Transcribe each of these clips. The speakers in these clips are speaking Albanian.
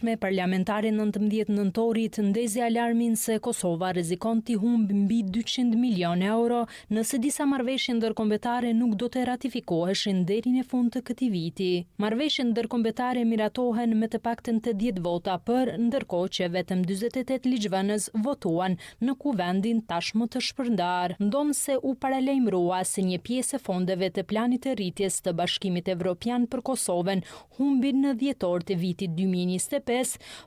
Me parlamentare 19 nëntorit ndezi alarmin se Kosova rrezikon t'i humbë mbi 200 milion euro nëse disa marrëveshje ndërkombëtare nuk do të ratifikoheshin deri në fund të këtij viti. Marrëveshjet ndërkombëtare miratohen me të paktën 80 vota për, ndërkohë që vetëm 48 ligjvënës votuan në kuvendin tashmë të shpërndar. Ndonë se u paralajmërua se një pjesë e fondeve të planit të rritjes të Bashkimit Evropian për Kosovën humbin në dhjetor të vitit 2025.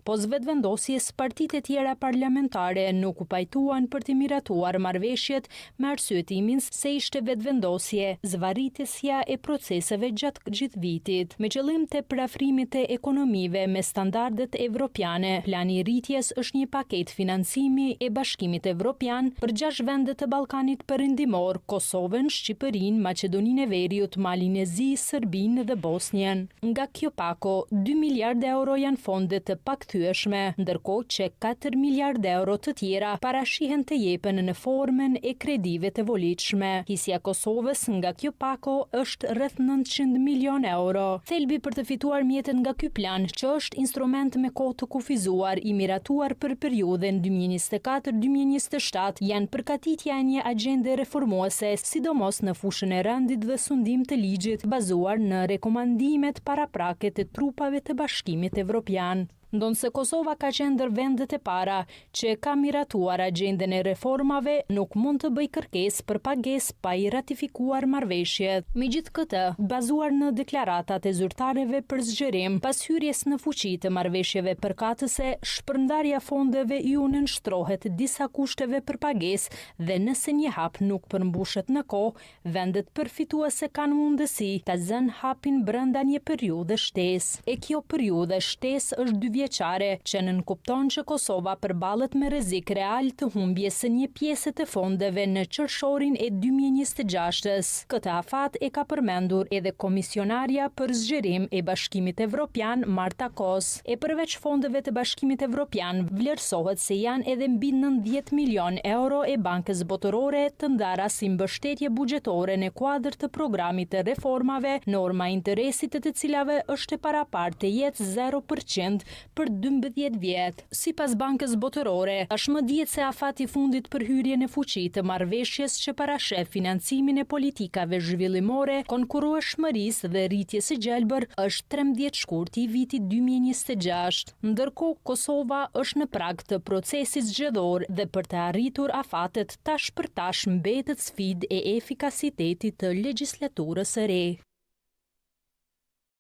Po vetëvendosjes partitë e tjera parlamentare nuk u pajtuan për të miratuar marrëveshjet me arsyetimin se ishte vetëvendosje zvarritësja e proceseve gjatë gjithë vitit. Me qëllim të parafrimit të ekonomive me standardet evropiane, plani i rritjes është një paketë financimi e Bashkimit Evropian për 6 vende të Ballkanit Perëndimor: Kosovën, Shqipërinë, Maqedoninë e Veriut, Malinezi, Serbinë dhe Bosnjën. Nga kjo pako, 2 miliardë euro janë fonde të pakthyeshme, ndërkohë që 4 miliardë euro të tjera parashihen të jepen në formën e kredive të volitshme. Hisja e Kosovës nga kjo pako është rreth 900 milion euro. Thelbi për të fituar mjetet nga ky plan, që është instrument me kohë të kufizuar i miratuar për periudhën 2024-2027, janë përgatitja e një agjende reformuese, sidomos në fushën e rendit dhe sundim të ligjit bazuar në rekomandimet paraprake të trupave të Bashkimit Evropian. Ndonë se Kosova ka qenë ndër vendet e para që ka miratuar agjenden e reformave, nuk mund të bëj kërkesë për pagesë pa i ratifikuar marrëveshjet. Megjithatë këtë, bazuar në deklaratat e zyrtarëve për zgjerim, pas hyrjes në fuqi të marrëveshjeve përkatëse, shpërndarja fondeve ju nënshtrohet disa kushteve për pagesë dhe nëse një hap nuk përmbushet në kohë, vendet përfituese kanë mundësi ta zënë hapin brenda një periudhe shtesë. E kjo periudhe shtesë është 2 vjeçare, që nënkupton që Kosova përballet me rrezik real të humbjes së një pjesë të fondeve në qershorin e 2026-s. Këtë afat e ka përmendur edhe komisionarja për zgjerim e Bashkimit Evropian Marta Kos. E përveç fondeve të Bashkimit Evropian, vlerësohet se janë edhe mbi 90 milion euro e Bankës Botërore të ndara si mbështetje buxhetore në kuadër të programit të reformave, norma e interesit të cilave është e parapartë të jetë 0% për 12 vjet. Sipas Bankës Botërore, tashmë dihet se afati i fundit për hyrjen në fuqi të marrëveshjes që parashef financimin e politikave zhvillimore, konkurrueshmërisë dhe rritjes së gjelbër është 13 shkurti i vitit 2026. Ndërkohë, Kosova është në prag të procesit zgjedhor dhe për të arritur afatet tash për tash mbetet sfidë e efikasitetit të legjislaturës së re.